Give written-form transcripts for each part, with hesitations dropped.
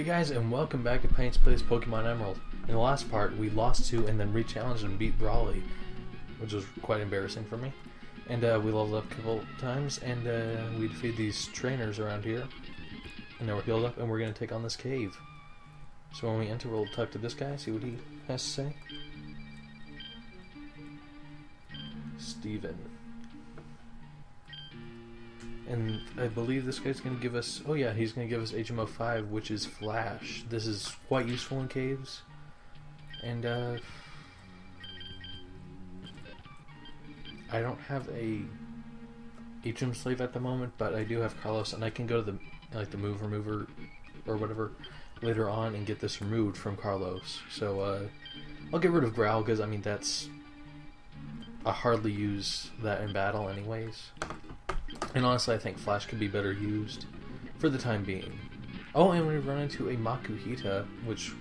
Hey guys, and welcome back to Paints Plays Pokemon Emerald. In the last part, we lost to and then re-challenged and beat Brawly, which was quite embarrassing for me. And we leveled up a couple times, and we defeated these trainers around here. And now we're healed up, and we're going to take on this cave. So when we enter, we'll talk to this guy, see what he has to say. Steven. And I believe this guy's going to give us... Oh yeah, he's going to give us HMO 5, which is Flash. This is quite useful in caves. And, I don't have a HM Slave at the moment, but I do have Carlos, and I can go to the, like, the move remover, or whatever, later on and get this removed from Carlos. So, I'll get rid of Growl, because, I mean, that's... I hardly use that in battle anyways. And honestly, I think Flash could be better used for the time being. Oh, and we run into a Makuhita, which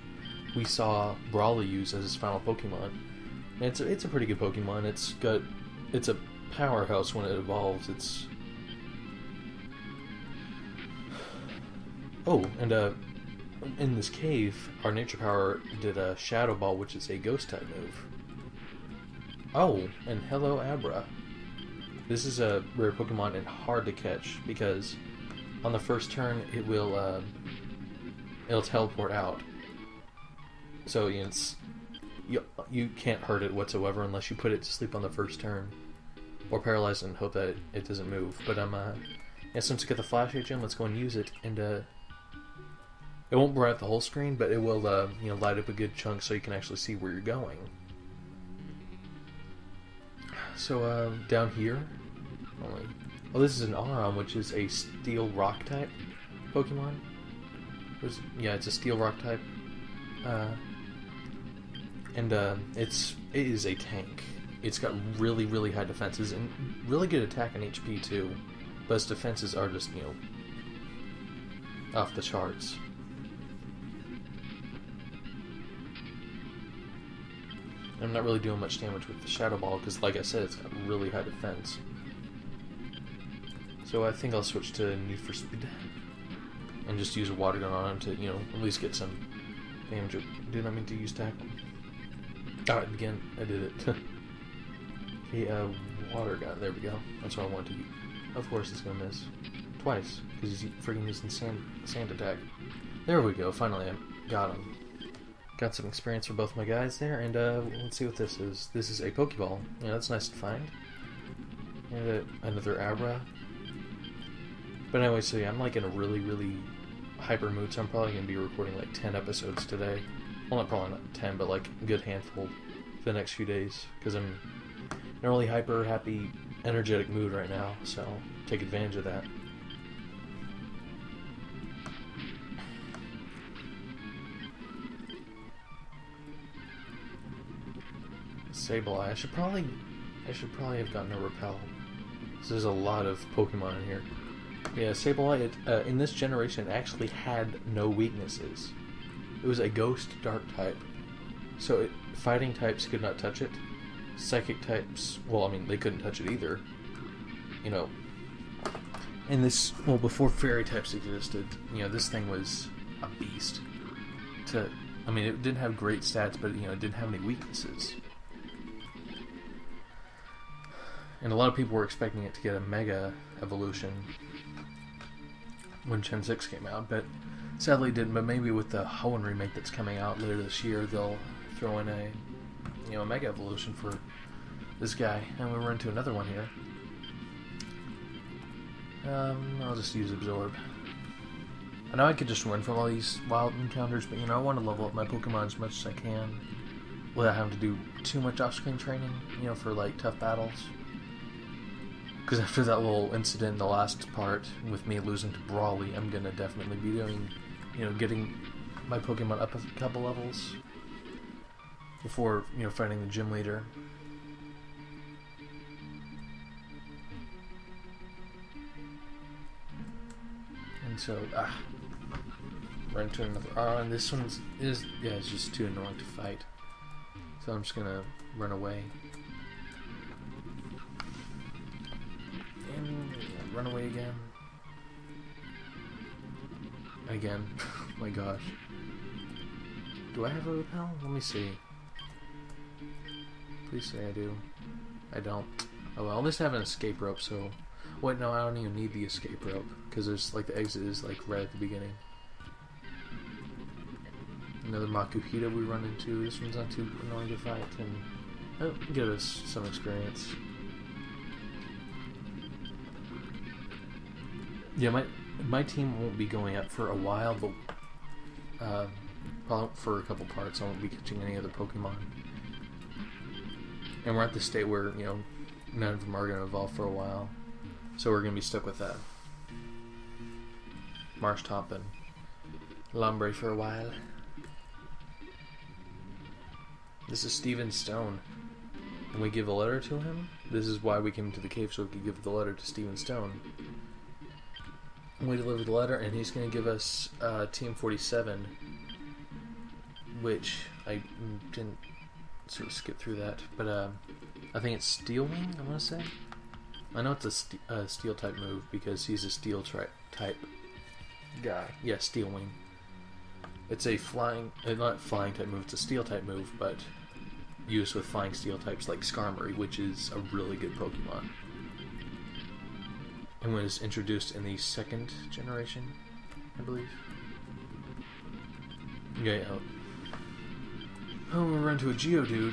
we saw Brawly use as his final Pokemon. And it's a pretty good Pokemon. It's a powerhouse when it evolves. It's... Oh, and in this cave, our Nature Power did a Shadow Ball, which is a Ghost type move. Oh, and hello Abra. This is a rare Pokemon and hard to catch because on the first turn it will it'll teleport out. So you can't hurt it whatsoever unless you put it to sleep on the first turn or paralyze it and hope that it doesn't move. But yeah, since we get the Flash HM, let's go and use it. And it won't bright up the whole screen, but it will light up a good chunk so you can actually see where you're going. So, down here... Oh, this is an Aron, which is a Steel Rock type Pokemon. Yeah, it's a Steel Rock type. It is a tank. It's got really, really high defenses and really good attack and HP too. But its defenses are just, off the charts. I'm not really doing much damage with the Shadow Ball because, like I said, it's got really high defense. So I think I'll switch to Need for Speed and just use a Water Gun on him to, at least get some damage. Did not mean to use Tackle. Oh, again, I did it. Okay, Water Gun. There we go. That's what I want to use. Of course, it's gonna miss twice because he's freaking using sand attack. There we go. Finally, I got him. Got some experience for both my guys there, and let's see what this is. This is a Pokeball. Yeah, that's nice to find. And another Abra. But anyway, so yeah, I'm like in a really, really hyper mood, so I'm probably going to be recording like 10 episodes today. Well, probably not 10, but like a good handful for the next few days, because I'm in a really hyper, happy, energetic mood right now, so take advantage of that. Sableye. I should probably have gotten a Repel. So there's a lot of Pokemon in here. Yeah, Sableye, in this generation, actually had no weaknesses. It was a Ghost Dark type. So fighting types could not touch it. Psychic types, well, I mean, they couldn't touch it either. And this, well, before Fairy types existed, this thing was a beast. I mean, it didn't have great stats, but, it didn't have any weaknesses. And a lot of people were expecting it to get a Mega Evolution when Gen 6 came out, but sadly it didn't. But maybe with the Hoenn remake that's coming out later this year, they'll throw in a Mega Evolution for this guy. And we run into another one here. I'll just use Absorb. I know I could just run from all these wild encounters, but I want to level up my Pokemon as much as I can without having to do too much off-screen training, for like tough battles. Because after that little incident in the last part with me losing to Brawly, I'm gonna definitely be doing, getting my Pokemon up a couple levels before, fighting the gym leader. And so, run into another. And this one is it's just too annoying to fight. So I'm just gonna run away. And run away again. Again. my gosh. Do I have a rappel? Let me see. Please say I do. I don't. Oh well, at least I have an escape rope, so... Wait, no, I don't even need the escape rope, because there's, like, the exit is, like, right at the beginning. Another Makuhita we run into. This one's not too annoying to fight, and... Oh, give us some experience. Yeah, my team won't be going up for a while, but... probably for a couple parts, I won't be catching any other Pokemon. And we're at the state where, you know, none of them are going to evolve for a while. So we're going to be stuck with that. Marshtomp and Lombre for a while. This is Steven Stone. And we give a letter to him. This is why we came to the cave, so we could give the letter to Steven Stone. And we deliver the letter, and he's going to give us Team 47. Which I didn't sort of skip through that. But I think it's Steel Wing, I want to say. I know it's a steel type move because he's a steel type guy. Yeah, Steel Wing. It's a flying, not flying type move, it's a steel type move, but used with flying steel types like Skarmory, which is a really good Pokemon. And was introduced in the second generation, I believe. Yeah. Oh, we run to a Geodude.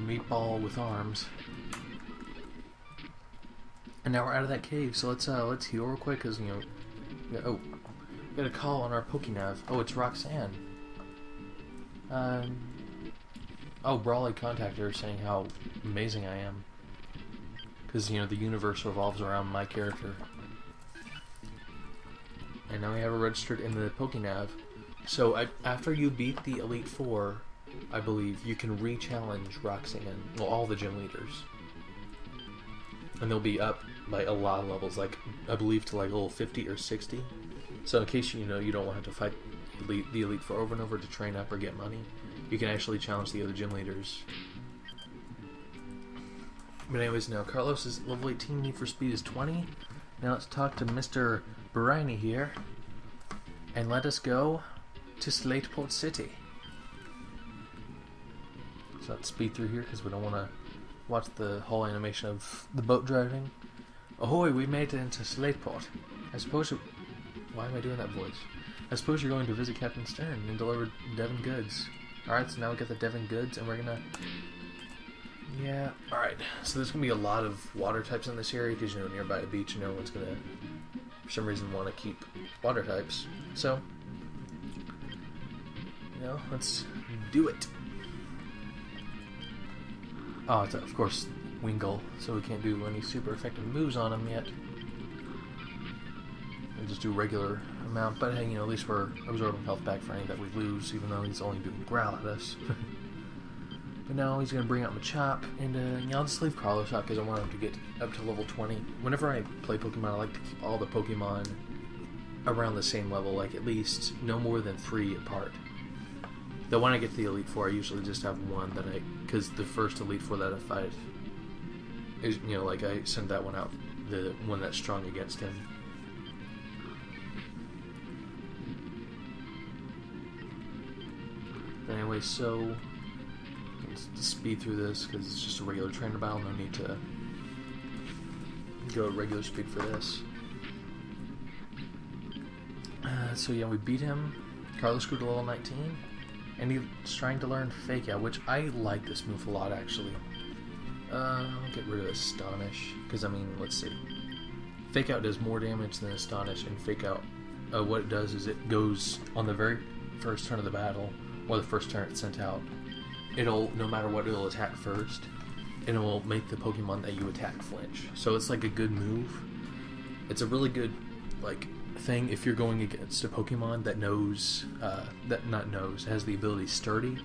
Meatball with arms. And now we're out of that cave, so let's heal real quick, because, you know... Oh, we got a call on our Pokénav. Oh, it's Roxanne. Oh, Brawley contacted her saying how amazing I am. Because, you know, the universe revolves around my character. And now we have her registered in the Pokénav. So, after you beat the Elite Four, I believe, you can re-challenge Roxanne. Well, all the gym leaders. And they'll be up by a lot of levels, like, I believe to like level 50 or 60. So in case you know you don't want to fight the Elite Four over and over to train up or get money, you can actually challenge the other gym leaders. But anyways, now Carlos's level 18 need for speed is 20. Now let's talk to Mr. Barini here, and let us go to Slateport City. So let's speed through here because we don't want to watch the whole animation of the boat driving. Ahoy, we made it into Slateport. I suppose why am I doing that voice? I suppose you're going to visit Captain Stern and deliver Devon goods. Alright, so now we got the Devon goods and we're gonna... Yeah, alright. So there's gonna be a lot of water types in this area because, you know, nearby a beach and everyone's gonna, for some reason, want to keep water types. So, you know, let's do it. Oh, it's, of course, Wingull, so we can't do any super effective moves on him yet. We'll just do regular amount, but hey, you know, at least we're absorbing health back for any that we lose, even though he's only doing growl at us. But now he's going to bring out Machop, and you know, I'll just leave Carlos out because I want him to get up to level 20. Whenever I play Pokemon, I like to keep all the Pokemon around the same level, like at least no more than 3 apart. Though when I get to the Elite Four, I usually just have one that because the first Elite Four that I fight is, you know, like I send that one out, the one that's strong against him. But anyway, so let's speed through this because it's just a regular trainer battle. No need to go at regular speed for this. So yeah, we beat him. Carlos grew to level 19. And he's trying to learn Fake Out, which I like this move a lot, actually. I'll get rid of Astonish, because, I mean, let's see. Fake Out does more damage than Astonish, and Fake Out, what it does is it goes on the very first turn of the battle, or the first turn it's sent out. It'll, no matter what, it'll attack first, and it will make the Pokemon that you attack flinch. So it's like a good move. It's a really good, like, thing if you're going against a Pokemon that has the ability Sturdy,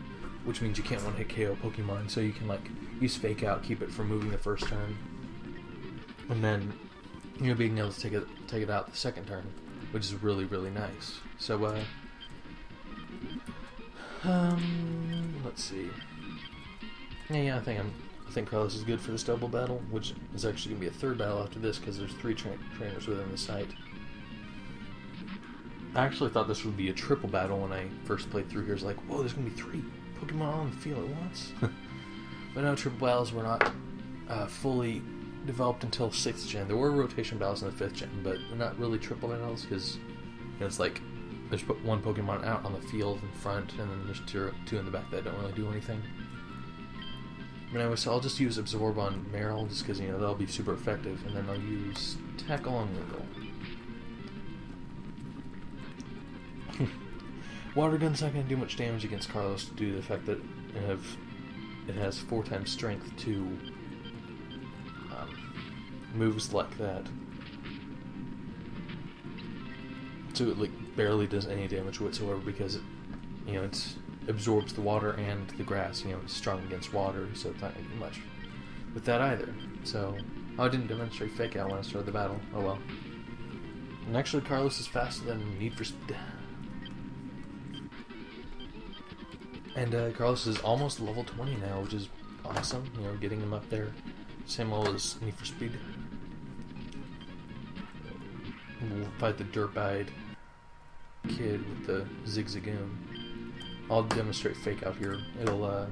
which means you can't one-hit KO Pokemon, so you can like use Fake Out, keep it from moving the first turn, and then being able to take it out the second turn, which is really, really nice. So let's see. Yeah, I think Carlos is good for this double battle, which is actually gonna be a third battle after this because there's 3 trainers within the site. I actually thought this would be a triple battle when I first played through here. It's like, whoa, there's going to be 3 Pokemon on the field at once. But no, triple battles were not fully developed until 6th gen. There were rotation battles in the 5th gen, but not really triple battles because it's like there's one Pokemon out on the field in front, and then there's two in the back that don't really do anything. But anyway, so I'll just use Absorb on Meryl just because that'll be super effective, and then I'll use Tackle on Wiggle. Water Gun's not going to do much damage against Carlos due to the fact that it has 4 times strength to moves like that. So it barely does any damage whatsoever because it absorbs the water and the grass. It's strong against water, so it's not going to do much with that either. So I didn't demonstrate Fake Out when I started the battle. Oh well. And actually, Carlos is faster than Need for Speed. And Carlos is almost level 20 now, which is awesome. Getting him up there. Same level as Need for Speed. We'll fight the derp-eyed kid with the Zigzagoon. I'll demonstrate Fake Out here. It'll,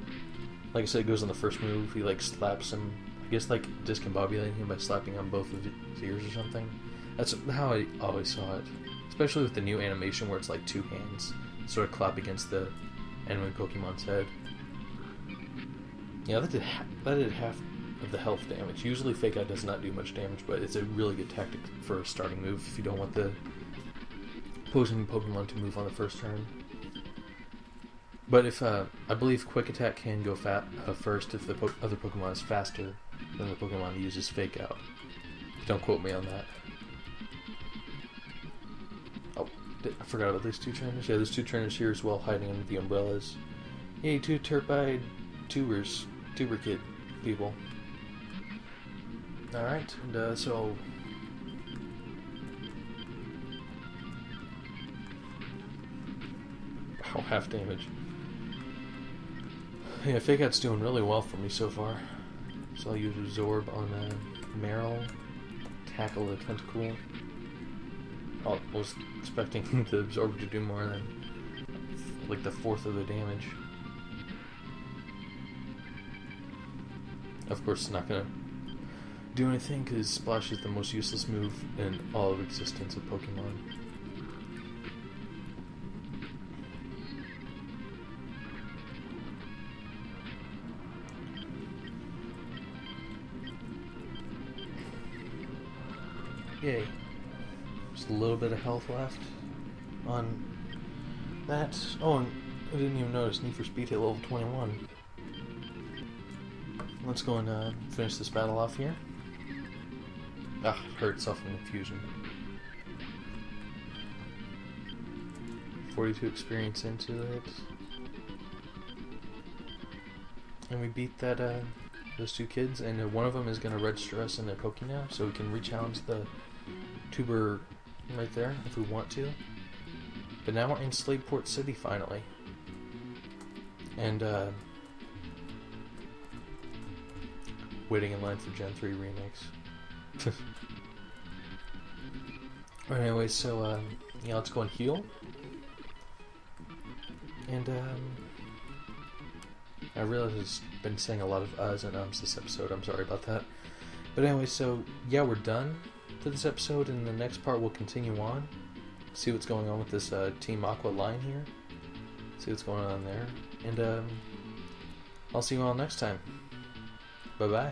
like I said, it goes on the first move. He, slaps him. I guess, discombobulating him by slapping on both of his ears or something. That's how I always saw it. Especially with the new animation where it's 2 hands sort of clap against the enemy Pokemon's head. Yeah, that did half of the health damage. Usually Fake Out does not do much damage, but it's a really good tactic for a starting move if you don't want the opposing Pokemon to move on the first turn. But if I believe Quick Attack can go first if the other Pokemon is faster than the Pokemon that uses Fake Out. Don't quote me on that. Oh, I forgot about these 2 trainers. Yeah, there's 2 trainers here as well, hiding under the umbrellas. Yay, 2 Turpide tuber kid people. Alright, and so... Wow, half damage. Yeah, Fake Out's doing really well for me so far. So I'll use Absorb on Meryl. Tackle the Tentacool. I was expecting the Absorb to do more than the 4th of the damage. Of course, it's not gonna do anything because Splash is the most useless move in all of existence of Pokemon. Yay. Just a little bit of health left on that. Oh, and I didn't even notice Need for Speed hit level 21. Let's go and finish this battle off here. Ah, hurt itself in fusion. 42 experience into it. And we beat that those 2 kids, and one of them is going to register us in their Pokénap, so we can re-challenge the tuber right there if we want to. But now we're in Slateport City finally. And waiting in line for Gen 3 remakes. Alright, anyway, so yeah, let's go and heal. And I realize I've been saying a lot of uhs and ums this episode. I'm sorry about that. But anyway, so yeah, we're done for this episode, and the next part we'll continue on. See what's going on with this Team Aqua line here. See what's going on there. And I'll see you all next time. Bye-bye.